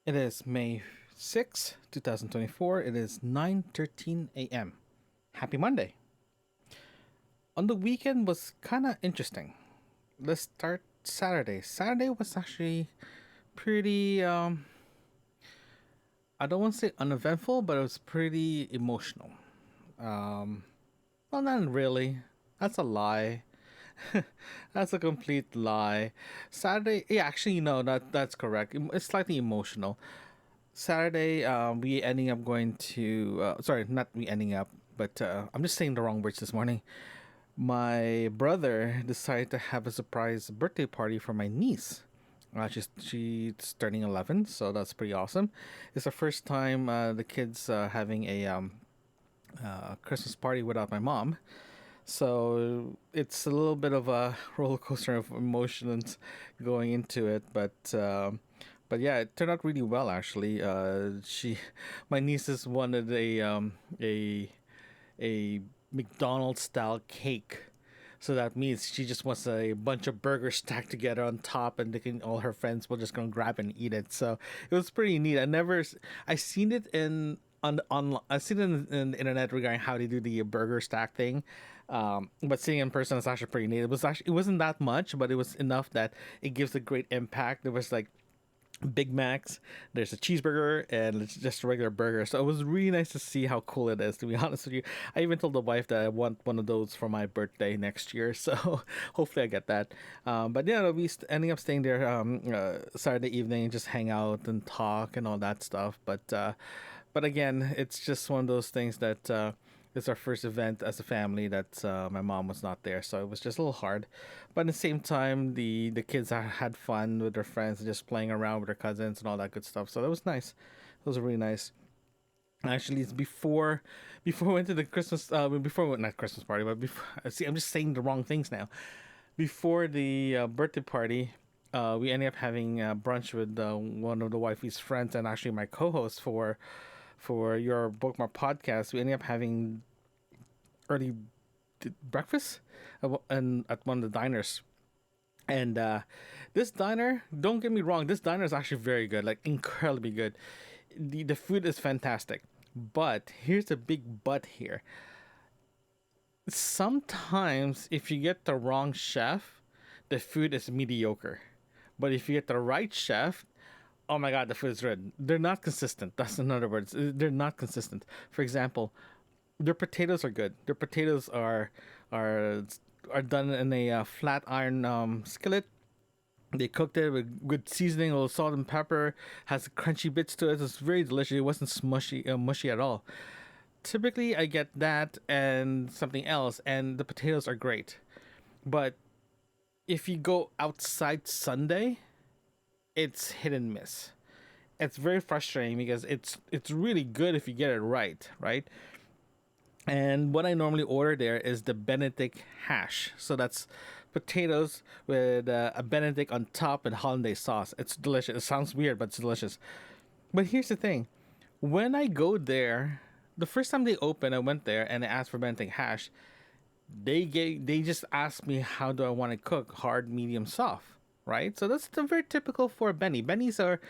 It is May 6th, 2024. It is 9:13 a.m. Happy Monday. On the weekend was kind of interesting. Let's start Saturday. Saturday was actually pretty I don't want to say uneventful, but it was pretty emotional. Um well, not really. That's a lie. That's a complete lie. Saturday, yeah, actually, no, that's correct. It's slightly emotional. Saturday, we ending up going to. Sorry, not we ending up, but I'm just saying the wrong words this morning. My brother decided to have a surprise birthday party for my niece. She's turning 11, so that's pretty awesome. It's the first time the kids having a Christmas party without my mom, so it's a little bit of a roller coaster of emotions going into it, but yeah, it turned out really well actually. My nieces wanted a McDonald's style cake. So that means she just wants a bunch of burgers stacked together on top, and all her friends will just go and grab and eat it. So it was pretty neat. I seen it in on I seen it in the internet regarding how they do the burger stack thing, but seeing it in person is actually pretty neat. It wasn't that much, but it was enough that it gives a great impact. There was like Big Macs, there's a cheeseburger, and it's just a regular burger. So it was really nice to see how cool it is, to be honest with you. I even told the wife that I want one of those for my birthday next year. So hopefully I get that. But yeah, ending up staying there Saturday evening and just hang out and talk and all that stuff. But again, it's just one of those things that it's our first event as a family that my mom was not there, so it was just a little hard. But at the same time, the kids had fun with their friends and just playing around with their cousins and all that good stuff. So that was nice. It was really nice. Actually, it's before we went to the Christmas before we, not Christmas party, but before see, I'm just saying the wrong things now. Before the birthday party, we ended up having brunch with one of the wifey's friends and actually my co-host for your bookmark podcast. We ended up having early breakfast and at one of the diners. And this diner, don't get me wrong, this diner is actually very good, like incredibly good. The food is fantastic, but here's a big but here. Sometimes if you get the wrong chef, the food is mediocre. But if you get the right chef, oh my god, the food is good. They're not consistent. That's in other words. They're not consistent. For example, their potatoes are good. Their potatoes are are done in a flat iron skillet. They cooked it with good seasoning, a little salt and pepper. Has crunchy bits to it. It's very delicious. It wasn't mushy at all. Typically, I get that and something else, and the potatoes are great. But if you go outside Sunday, it's hit and miss. It's very frustrating because it's really good if you get it right, right? And what I normally order there is the Benedict hash. So that's potatoes with a Benedict on top and hollandaise sauce. It's delicious. It sounds weird, but it's delicious. But here's the thing: when I go there, the first time they opened, I went there and I asked for Benedict hash. They just asked me how do I want to cook, hard, medium, soft, right? So that's the very typical for Benny. Benny's are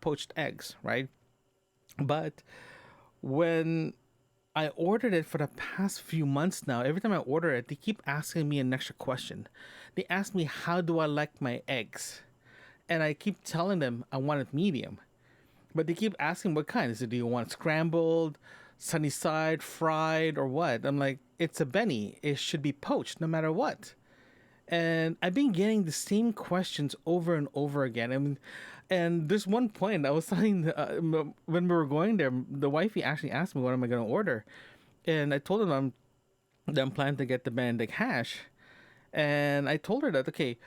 poached eggs, right? But when I ordered it for the past few months now, every time I order it, they keep asking me an extra question. They ask me how do I like my eggs, and I keep telling them I want it medium. But they keep asking what kind. Is it, do you want scrambled, sunny side, fried, or what? I'm like, it's a Benny. It should be poached no matter what. And I've been getting the same questions over and over again. I mean, and there's one point I was telling when we were going there, the wifey actually asked me what am I going to order, and I told them that I'm planning to get the Benedict hash, and I told her that okay,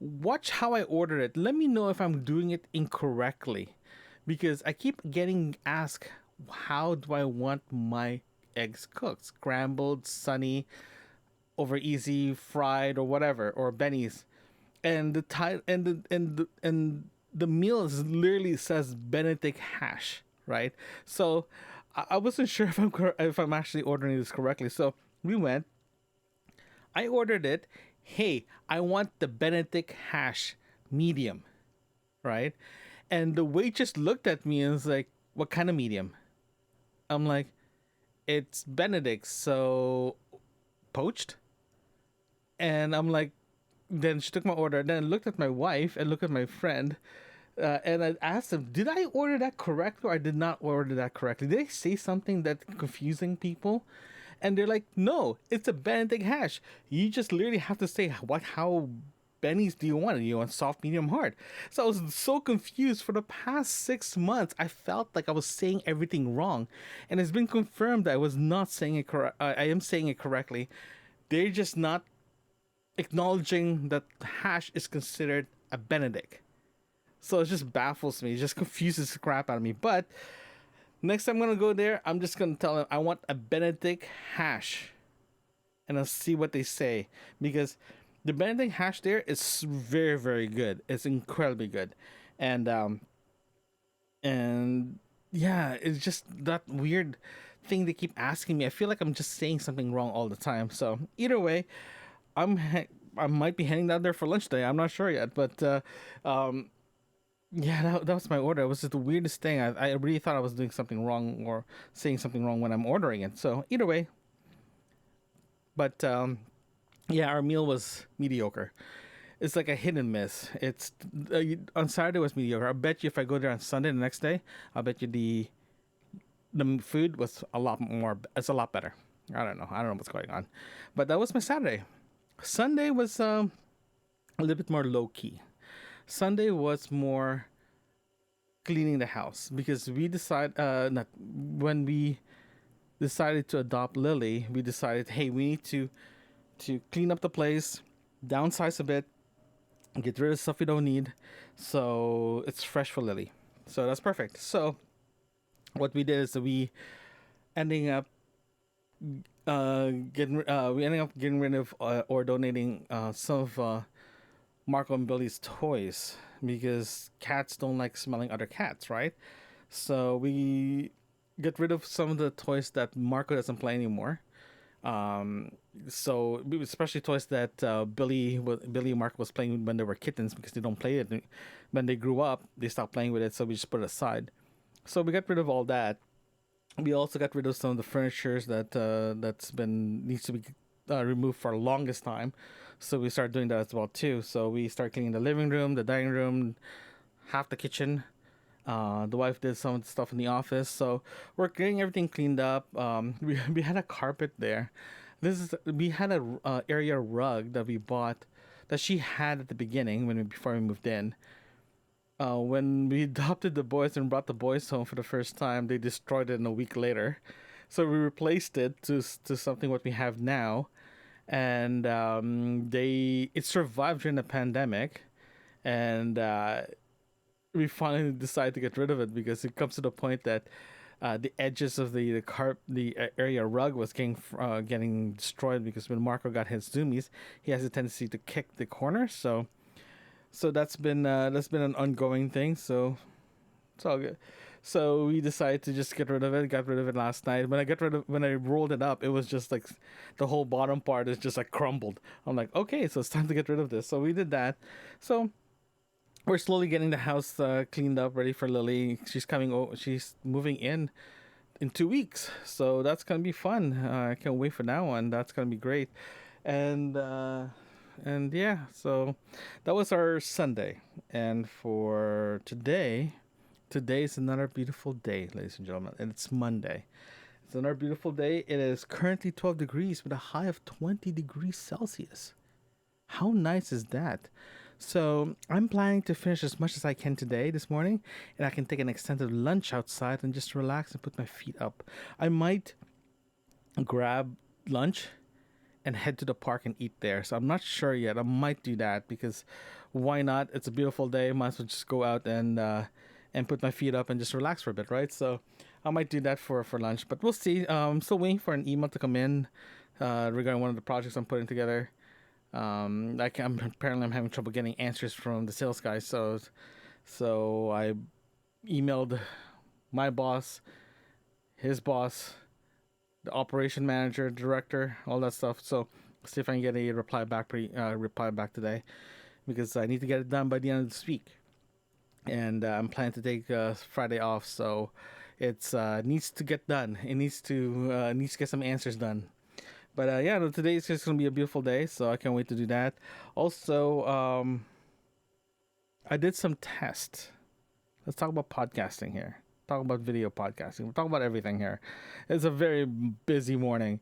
watch how I order it. Let me know if I'm doing it incorrectly, because I keep getting asked how do I want my eggs cooked, scrambled, sunny, over easy, fried, or whatever, or Benny's, and the ti- and the meal is literally says Benedict hash, right? So I wasn't sure if I'm actually ordering this correctly. So we went. I ordered it. Hey, I want the Benedict hash medium, right? And the waitress looked at me and was like, "What kind of medium?" I'm like, "It's Benedict, so poached." And I'm like, then she took my order. Then I looked at my wife and looked at my friend, and I asked them, "Did I order that correctly or I did not order that correctly? Did I say something that's confusing people?" And they're like, "No, it's a Benedict hash. You just literally have to say how bennies do you want? You want soft, medium, hard?" So I was so confused for the past 6 months. I felt like I was saying everything wrong, and it's been confirmed that I was not saying it correct. I am saying it correctly. They're just not acknowledging that hash is considered a Benedict. So it just baffles me. It just confuses the crap out of me. But next time I'm gonna go there, I'm just gonna tell them I want a Benedict hash, and I'll see what they say, because the Benedict hash there is very very good. It's incredibly good, and and yeah, it's just that weird thing they keep asking me. I feel like I'm just saying something wrong all the time. So either way, I might be heading down there for lunch today. I'm not sure yet, but um, yeah, that was my order. It was just the weirdest thing. I really thought I was doing something wrong or saying something wrong when I'm ordering it. So either way, but yeah, our meal was mediocre. It's like a hit and miss. It's on Saturday was mediocre. I bet you if I go there on Sunday the next day, I bet you the food was a lot more. It's a lot better. I don't know. I don't know what's going on, but that was my Saturday. Sunday was a little bit more low key. Sunday was more cleaning the house because we decided not when we decided to adopt Lily. We decided, hey, we need to clean up the place, downsize a bit, get rid of stuff we don't need, so it's fresh for Lily. So that's perfect. So what we did is we ending up we ended up getting rid of or donating some of Marco and Billy's toys because cats don't like smelling other cats, right? So we get rid of some of the toys that Marco doesn't play anymore. Um, so especially toys that Billy and Marco was playing when they were kittens because they don't play it when they grew up. They stopped playing with it, so we just put it aside. So we got rid of all that. We also got rid of some of the furnitures that's been needs to be removed for the longest time. So we started doing that as well too. So we started cleaning the living room, the dining room, half the kitchen. The wife did some of the stuff in the office. So we're getting everything cleaned up. We had a carpet there. We had a area rug that we bought that she had at the beginning before we moved in. When we adopted the boys and brought the boys home for the first time, they destroyed it in a week later. So we replaced it to something what we have now, and it survived during the pandemic, and we finally decided to get rid of it because it comes to the point that the edges of the area rug was getting destroyed because when Marco got his zoomies, he has a tendency to kick the corner. So that's been an ongoing thing. So it's all good. So we decided to just get rid of it. Got rid of it last night. When I rolled it up, it was just like the whole bottom part is just like crumbled. I'm like, okay, so it's time to get rid of this. So we did that. So we're slowly getting the house cleaned up, ready for Lily. She's coming. She's moving in 2 weeks. So that's gonna be fun. I can't wait for that one. That's gonna be great. And yeah, so that was our Sunday. And for today is another beautiful day, ladies and gentlemen. And it's Monday. It's another beautiful day. It is currently 12 degrees with a high of 20 degrees Celsius. How nice is that? So I'm planning to finish as much as I can today, this morning, and I can take an extended lunch outside and just relax and put my feet up. I might grab lunch and head to the park and eat there. So I'm not sure yet. I might do that because why not? It's a beautiful day. Might as well just go out and put my feet up and just relax for a bit, right? So I might do that for lunch, but we'll see. I'm still waiting for an email to come in regarding one of the projects I'm putting together. I'm having trouble getting answers from the sales guys, so I emailed my boss, his boss, the operation manager, director, all that stuff. So see if I can get a reply back today, because I need to get it done by the end of this week. and I'm planning to take Friday off. So it's needs to get done. It needs to get some answers done. But yeah, no, today is just gonna be a beautiful day, so I can't wait to do that. Also, I did some tests. Let's talk about podcasting here. Talk about video podcasting. We'll talk about everything here. It's a very busy morning.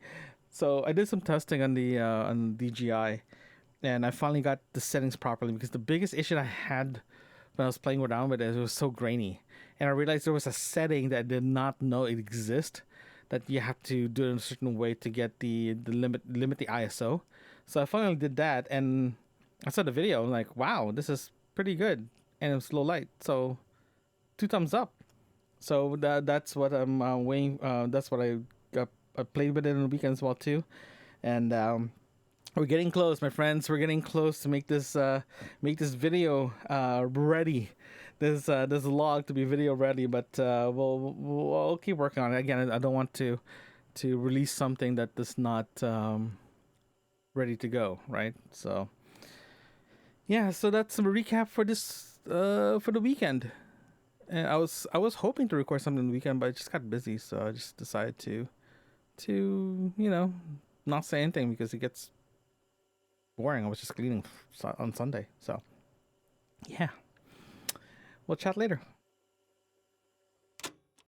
So I did some testing on DJI, and I finally got the settings properly because the biggest issue I had when I was playing around with it was so grainy, and I realized there was a setting that I did not know it exists that you have to do it in a certain way to get the limit the ISO. So I finally did that, and I saw the video. I'm like, wow, this is pretty good, and it was low light. So two thumbs up. So that's what I'm weighing. That's what I played with it on the weekend as well too, and we're getting close, my friends. We're getting close to make this video ready. This log to be video ready, but we'll keep working on it. Again, I don't want to release something that is not ready to go, right? So yeah, so that's a recap for this for the weekend. And I was hoping to record something on the weekend, but I just got busy, so I just decided to not say anything because it gets boring. I was just cleaning on Sunday, so yeah. We'll chat later.